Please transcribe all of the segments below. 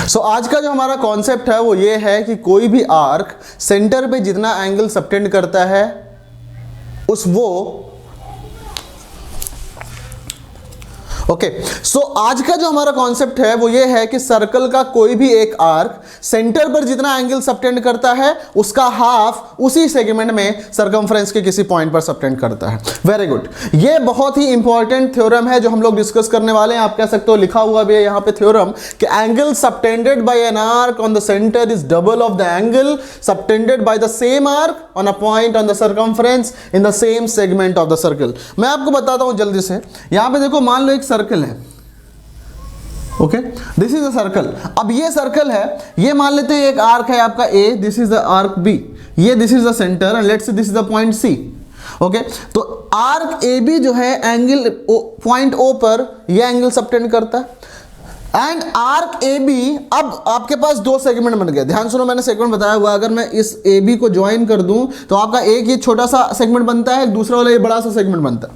सो आज का जो हमारा कॉन्सेप्ट है वो ये है कि कोई भी आर्क सेंटर पे जितना एंगल सबटेंड करता है सो आज का जो हमारा कॉन्सेप्ट है वो ये है कि सर्कल का कोई भी एक आर्क सेंटर पर जितना एंगल सबटेंड करता है उसका हाफ उसी सेगमेंट में सर्कमफ्रेंस के किसी पॉइंट पर सबटेंड करता है। वेरी गुड, ये बहुत ही इंपॉर्टेंट थ्योरम है जो हम लोग डिस्कस करने वाले हैं। आप कह सकते हो लिखा हुआ भी है यहाँ पे थ्योरम कि angle subtended by an arc on the centre is double of the angle subtended by the same arc on a point on the circumference in the same segment of the circle. मैं आपको बताता हूं जल्दी से। यहां पे देखो, मान लो एक सर्कल है, okay, this is a circle. अब ये सर्कल है, ये मान लेते हैं एक आर्क है आपका A, this is the arc B, ये this is the centre and let's say this is the point C. Okay, तो आर्क ए बी जो है एंगल पॉइंट ओ पर ये एंगल सबटेंड करता है एंड आर्क ए बी। अब आपके पास दो सेगमेंट बन गए, ध्यान सुनो, मैंने सेगमेंट बताया हुआ, अगर मैं इस ए बी को ज्वाइन कर दूं तो आपका एक ये छोटा सा सेगमेंट बनता है, दूसरा वाला ये बड़ा सा सेगमेंट बनता है।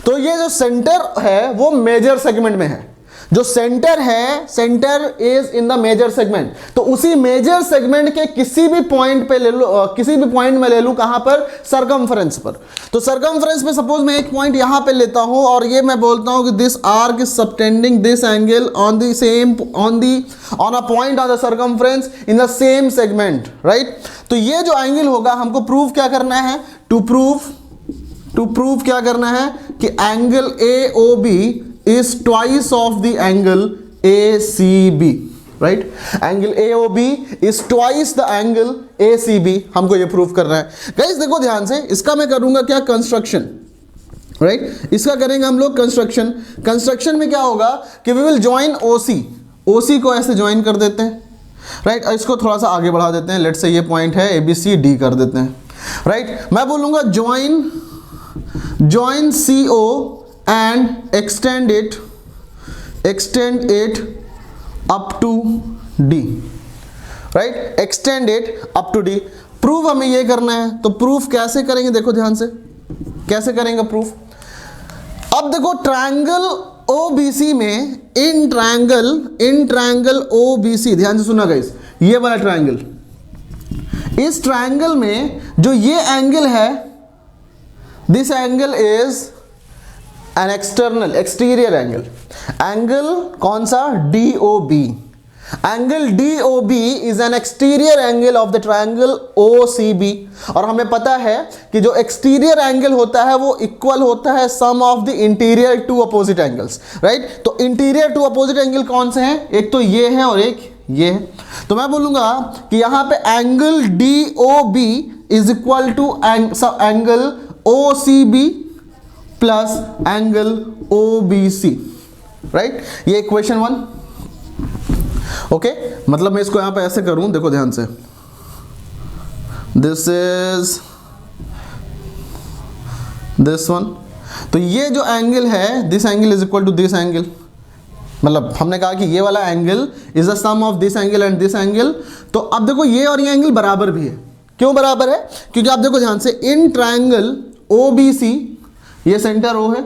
तो ये जो सेंटर है वो मेजर सेगमेंट में है, जो सेंटर है, centre is in the major segment. तो उसी मेजर सेगमेंट के किसी भी पॉइंट पे ले लो, किसी भी पॉइंट में ले लूं, कहां पर, सर्कमफ्रेंस पर। तो सर्कमफ्रेंस पे सपोज मैं एक पॉइंट यहां पे लेता हूं और ये मैं बोलता हूं कि this arc is subtending this angle on the same on a point on the circumference in the same segment, right. तो ये जो एंगल होगा हमको प्रूव क्या करना है, टू प्रूव क्या करना है कि angle A O B is twice of the angle ACB, right? Angle AOB is twice the angle ACB। हमको ये प्रूफ करना है। गाइस देखो ध्यान से, इसका मैं करूंगा क्या, कंस्ट्रक्शन, राइट। इसका करेंगे हम लोग कंस्ट्रक्शन में क्या होगा कि we will join OC को ऐसे ज्वाइन कर देते हैं, राइट। इसको थोड़ा सा आगे बढ़ा देते हैं, लेट्स से ये पॉइंट है ABCD कर देते हैं, राइट। मैं बोलूंगा join CO and extend it up to D, right? Extend it up to D। Proof हमें ये करना है, तो प्रूफ कैसे करेंगे, देखो ध्यान से कैसे करेंगे प्रूफ। अब देखो ट्रायंगल OBC में, इन ट्रायंगल OBC, ध्यान से सुना गाइस, ये वाला ट्रायंगल, इस ट्रायंगल में जो ये एंगल है, this angle is an exterior angle कौन सा, DOB। Angle DOB is an exterior angle of the triangle OCB। और हमें पता है कि जो एक्सटीरियर एंगल होता है वो इक्वल होता है sum of the interior two opposite angles, right. तो इंटीरियर टू अपोजिट एंगल कौन से हैं, एक तो ये है और एक ये है। तो मैं बोलूंगा कि यहां पे angle DOB is equal to angle OCB plus angle OBC, right. ये इक्वेशन 1, ओके। मतलब मैं इसको यहां पे ऐसे करूं, देखो ध्यान से, दिस इज दिस वन। तो ये जो एंगल है, this angle is equal to this angle, मतलब हमने कहा कि ये वाला angle is the sum of this angle and this angle. तो अब देखो ये और ये एंगल बराबर भी है। क्यों बराबर है, क्योंकि आप देखो ध्यान से, इन ट्रायंगल OBC, ये सेंटर O है,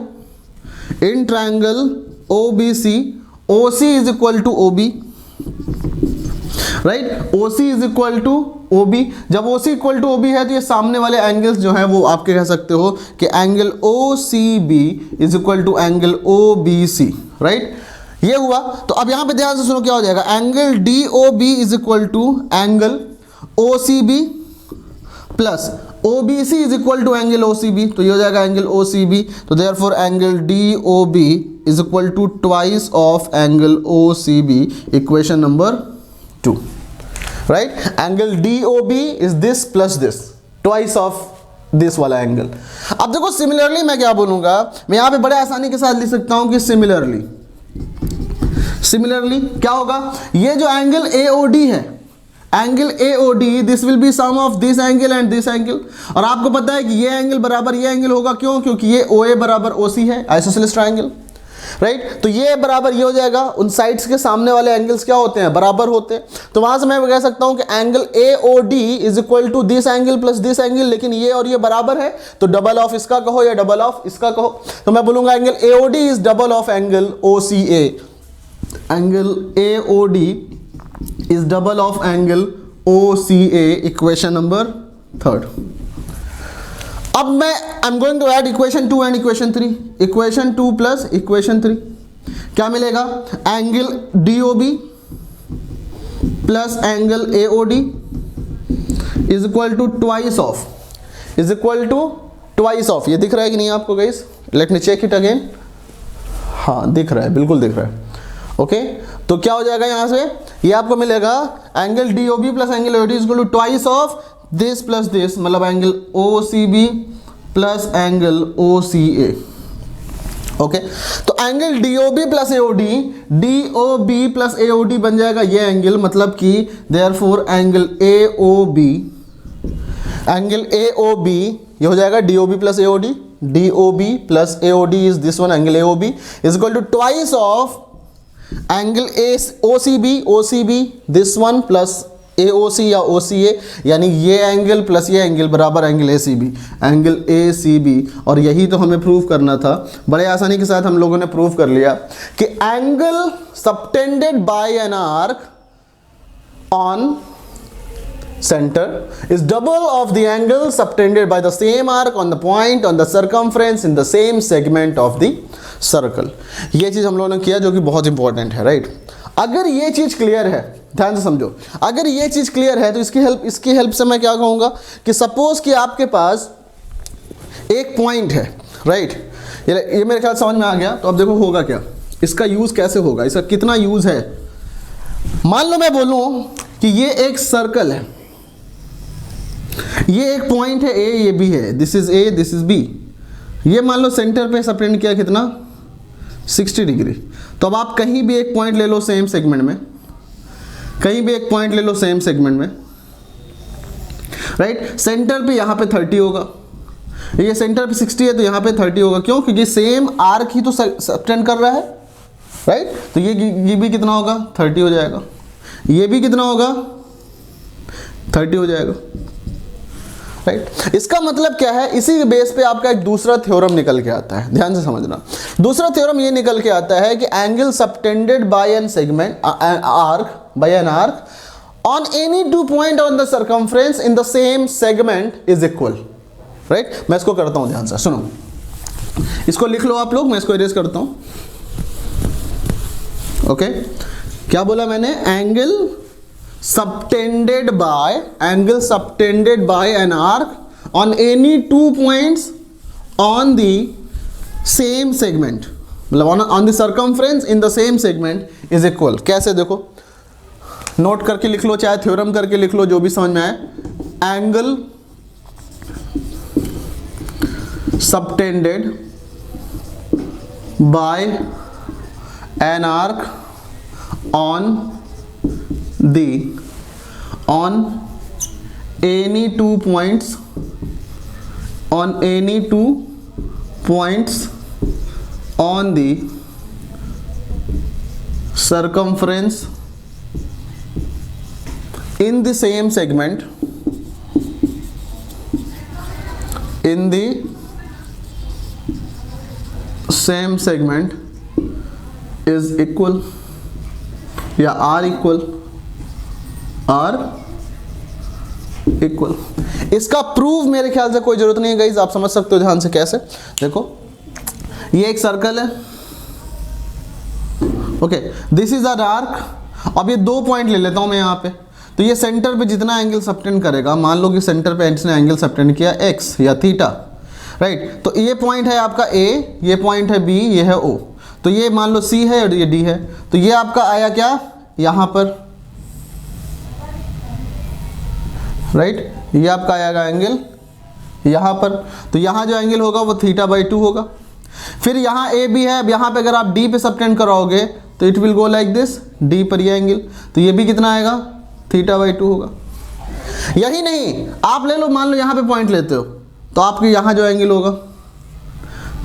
in triangle OBC OC is equal to OB, right. OC is equal to OB। जब OC इक्वल टू OB है तो ये सामने वाले एंगल्स जो हैं वो आपके कह सकते हो कि angle OCB is equal to angle OBC, right. ये हुआ। तो अब यहां पे ध्यान से सुनो क्या हो जाएगा, angle DOB is equal to angle OCB plus OBC is equal to angle OCB। तो ये हो जाएगा एंगल OCB। तो therefore angle DOB is equal to twice of angle OCB, equation number 2, right. Angle DOB is this plus this, twice of this वाला angle. अब देखो similarly मैं क्या बोलूंगा, मैं यहां पे बड़े आसानी के साथ लिख सकता हूं कि सिमिलरली क्या होगा, ये जो एंगल AOD है, angle AOD, this will be sum of this angle and this angle. और आपको पता है कि ये एंगल बराबर ये एंगल होगा, क्यों, क्योंकि ये OA बराबर OC है, आइसोसेलेस ट्रायंगल, राइट। तो ये बराबर ये हो जाएगा, उन साइड्स के सामने वाले एंगल्स क्या होते हैं, बराबर होते हैं। तो वहां से मैं कह सकता हूं कि angle AOD is equal to this angle plus this angle, लेकिन ये और ये बराबर है, तो डबल ऑफ इसका कहो या डबल ऑफ इसका कहो। तो मैं बोलूंगा angle AOD is double of angle OCA। Angle AOD is double of angle OCA, equation number 3। अब मैं I am going to add equation 2 and equation 3। Equation 2 plus equation 3 क्या मिलेगा? Angle DOB plus angle AOD is equal to twice of, is equal to twice of. ये दिख रहा है कि नहीं आपको guys? Let me check it again. हाँ दिख रहा है, बिल्कुल दिख रहा है। ओके तो क्या हो जाएगा यहाँ से? ये आपको मिलेगा angle DOB plus angle AOD is equal to twice of this plus this, मतलब angle OCB plus angle OCA। Okay तो angle DOB plus AOD, DOB plus AOD बन जाएगा ये एंगल, मतलब कि therefore angle AOB, angle AOB ये हो जाएगा DOB plus AOD, DOB plus AOD is this one, angle AOB is equal to twice of angle OCB, OCB this one plus AOC या OCA, यानी ये एंगल प्लस ये angle बराबर angle ACB, angle ACB। और यही तो हमें prove करना था। बड़े आसानी के साथ हम लोगों ने प्रूव कर लिया कि angle subtended by an arc on center is double of the angle subtended by the same arc on the point on the circumference in the same segment of the circle। ये चीज हम लोगों ने किया जो कि बहुत इंपॉर्टेंट है, राइट। अगर ये चीज क्लियर है, ध्यान से समझो, अगर ये चीज क्लियर है तो इसकी हेल्प से मैं क्या कहूंगा कि सपोज कि आपके पास एक पॉइंट है, राइट। ये मेरे ख्याल समझ में आ गया। तो अब देखो होगा क्या, इसका यूज कैसे होगा, इसका कितना यूज है। मान लो मैं बोलूं कि ये एक सर्कल है, ये एक पॉइंट है A, ये B है, this is A, this is B। ये मान लो सेंटर पे सबटेंड किया कितना 60 डिग्री। तो अब आप कहीं भी एक पॉइंट ले लो सेम सेगमेंट में, कहीं भी एक पॉइंट ले लो सेम सेगमेंट में, राइट। सेंटर पे यहाँ पे 30 होगा, ये सेंटर पे 60 है तो यहाँ पे 30 होगा। क्यों? क्योंकि सेम आर्क ही तो सबटेंड कर रहा है, राइट। तो ये भी कितना होगा 30 हो जाएगा, ये भी कितना होगा 30 हो जाएगा, राइट। इसका मतलब क्या है, इसी बेस पे आपका एक दूसरा थ्योरम निकल के आता है, ध्यान से समझना। दूसरा थ्योरम ये निकल के आता है कि angle subtended by an segment arc, by an arc on any two point on the circumference in the same segment is equal, right. मैं इसको करता हूं, ध्यान से सुनो, इसको लिख लो आप लोग, मैं इसको इरेज करता हूं। ओके क्या बोला मैंने? Angle subtended by an arc on any two points on the same segment, मतलब on the circumference in the same segment is equal। कैसे देखो, नोट करके लिख लो, चाहे थ्योरम करके लिख लो, जो भी समझ में आए। Angle subtended by an arc on any two points on the circumference in the same segment is equal या आर इक्वल। इसका प्रूफ मेरे ख्याल से कोई जरूरत नहीं है गाइस, आप समझ सकते हो ध्यान से। कैसे देखो, ये एक सर्कल है, okay, this is a arc. अब ये दो पॉइंट ले लेता हूं मैं यहाँ पे, तो ये सेंटर पे जितना एंगल सबटेंड करेगा, मान लो कि सेंटर पे इसने एंगल सबटेंड किया x या थीटा, राइट। तो ये पॉइंट है आपका A, ये पॉइंट है B, ये है O। तो ये मान लो C है और ये D है, तो ये आपका आया क्या यहाँ पर, राइट। ये आपका आएगा एंगल यहाँ पर, तो यहाँ जो एंगल होगा वो θ/2 होगा। फिर यहाँ ए बी है, अब यहाँ पे अगर आप डी पे सबटेंड कराओगे तो it will go like this, D पर ये एंगल, तो ये भी कितना आएगा θ/2 होगा। यही नहीं, आप ले लो, मान लो यहाँ पे पॉइंट लेते हो तो आपके यहाँ जो एंगल होगा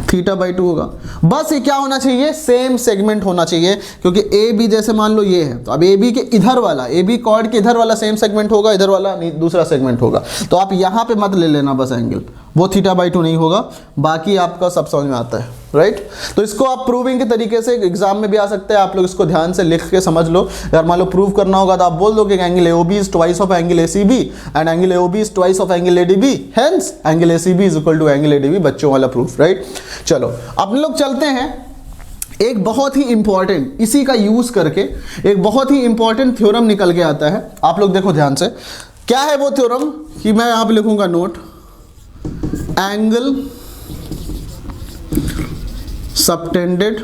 θ/2 होगा। बस ये क्या होना चाहिए, सेम सेगमेंट होना चाहिए, क्योंकि ए बी जैसे मान लो ये है, तो अब ए बी के इधर वाला, ए बी कॉर्ड के इधर वाला सेम सेगमेंट होगा, इधर वाला दूसरा सेगमेंट होगा। तो आप यहाँ पे मत ले लेना बस एंगल, वो θ/2 नहीं होगा, बाकी आपका सब समझ में आता है, राइट। तो इसको आप प्रूविंग के तरीके से एग्जाम में भी आ सकते हैं, आप लोग इसको ध्यान से लिख के समझ लो। यार मान लो प्रूव करना होगा तो आप बोल दो कि angle AOB is twice of angle ACB and angle AOB is twice of angle ADB, hence angle ACB is equal to angle ADB, बच्चों वाला प्रूफ, राइट। चलो अब लोग चलते हैं एक बहुत ही इंपॉर्टेंट, इसी का यूज करके एक बहुत ही इंपॉर्टेंट थ्योरम निकल के आता है। आप लोग देखो ध्यान से, क्या है वो थ्योरम कि मैं यहां पे लिखूंगा note, angle subtended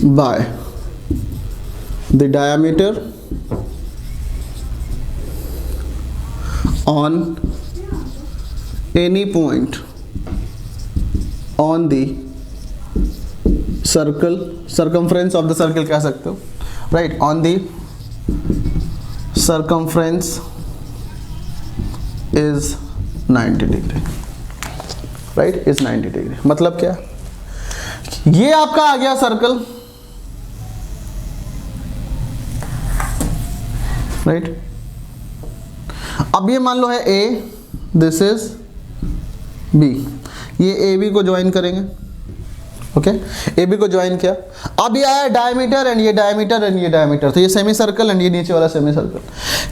by the diameter on any point on the circle, circumference of the circle कह सकते हो, right, on the circumference is 90 degree, right, is 90 degree. मतलब क्या, ये आपका आ गया सर्कल, राइट। अब ये मान लो है A, दिस इज B, ये AB को ज्वाइन करेंगे, ओके, AB को ज्वाइन किया। अब ये आया डायमीटर एंड ये डायमीटर एंड ये डायमीटर, तो ये सेमी सर्कल एंड ये नीचे वाला सेमी सर्कल।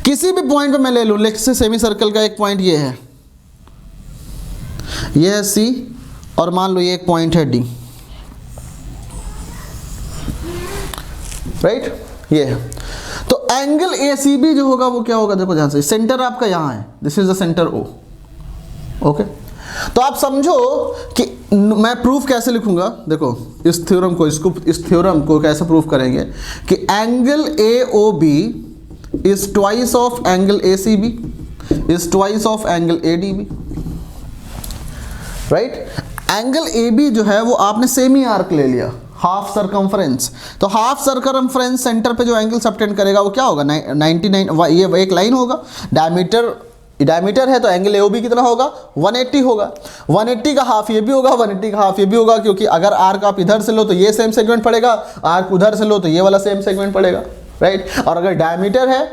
किसी भी पॉइंट पे मैं ले लूं, लेट्स से सेमी सर्कल का एक पॉइंट ये है C, और मान लो ये एक पॉइंट है D, राइट, ये है। तो एंगल ACB जो होगा वो क्या होगा, देखो ध्यान से, सेंटर आपका यहां है, this is the centre O, okay. तो आप समझो कि मैं प्रूफ कैसे लिखूंगा, देखो इस थ्योरम को, इस थ्योरम को कैसे प्रूफ करेंगे कि angle AOB is twice of angle ACB is twice of angle ADB, right. Angle AB जो है वो आपने सेमी आर्क ले लिया, हाफ सर्कमफ्रेंस, तो हाफ सर्कमफ्रेंस सेंटर पे जो एंगल सबटेंड करेगा वो क्या होगा, 99, ये एक लाइन होगा। डायमीटर है तो एंगल AOB कितना होगा, 180 होगा। 180 का हाफ ये भी होगा, 180 का हाफ ये भी होगा, क्योंकि अगर आर्क आप इधर से लो तो ये सेम सेगमेंट पड़ेगा, आर्क उधर से लो तो ये वाला सेम सेगमेंट पड़ेगा, राइट। और अगर डायमीटर है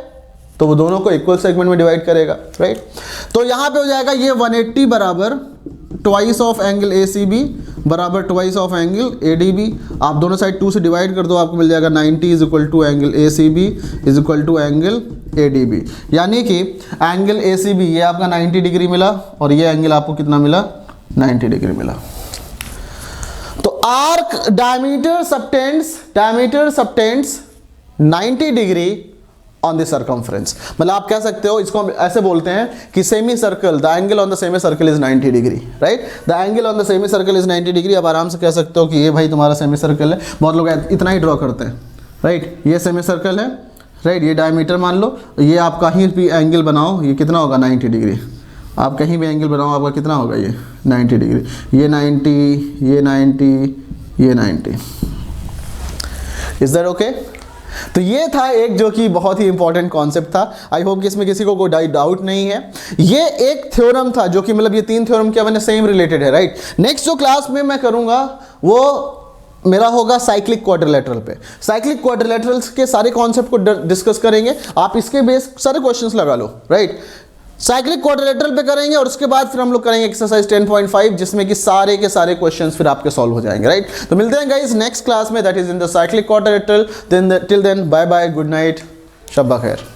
तो वो दोनों को इक्वल सेगमेंट में डिवाइड करेगा, राइट। तो यहाँ पे हो जाएगा ये 180 बराबर ट्वाइस ऑफ एंगल ACB बराबर ट्वाइस ऑफ एंगल ADB। आप दोनों साइड 2 से डिवाइड कर दो, आपको मिल जाएगा 90 is equal to angle ACB is equal to angle ADB। यानी कि एंगल ACB ये आपका 90 डिग्री मिला और ये एंगल आपको कितना मिला, 90 डिग्री मिला। तो arc diameter subtends 90 degree on the circumference. मतलब आप कह सकते हो, इसको हम ऐसे बोलते हैं कि semi circle, the angle on the semi circle is 90 degree, right. The angle on the semi circle is 90 degree. अब आराम से कह सकते हो कि ये भाई तुम्हारा सेमी सर्कल है। बहुत लोग इतना ही ड्रॉ करते हैं, राइट। ये सेमी सर्कल है, राइट, ये डायमीटर मान लो, ये आप कहीं भी एंगल बनाओ, ये कितना होगा, 90 डिग्री। आप कहीं भी एंगल बनाओ, आपका कितना होगा, ये 90 डिग्री। ये 90, ये 90, ये 90। Is that okay? तो ये था एक जो कि बहुत ही इंपॉर्टेंट कॉन्सेप्ट था। आई होप कि इसमें किसी को कोई डाउट नहीं है। ये एक थ्योरम था जो कि मतलब ये 3 थ्योरम क्या मैंने सेम रिलेटेड है, राइट। नेक्स्ट जो क्लास में मैं करूंगा वो मेरा होगा साइक्लिक क्वाड्रिलेटरल पे। साइक्लिक क्वाड्रिलेटरल्स के सारे कॉन्सेप्ट को डिस्कस करेंगे। आप इसके बेस सारे क्वेश्चंस लगा लो, राइट। साइक्लिक क्वाड्रिलेटरल पे करेंगे और उसके बाद फिर हम लोग करेंगे एक्सरसाइज 10.5 जिसमें कि सारे के सारे क्वेश्चंस फिर आपके सॉल्व हो जाएंगे, राइट। तो मिलते हैं गाइस नेक्स्ट क्लास में, that is in the cyclic quadrilateral. Till then bye bye, good night, शब बखैर।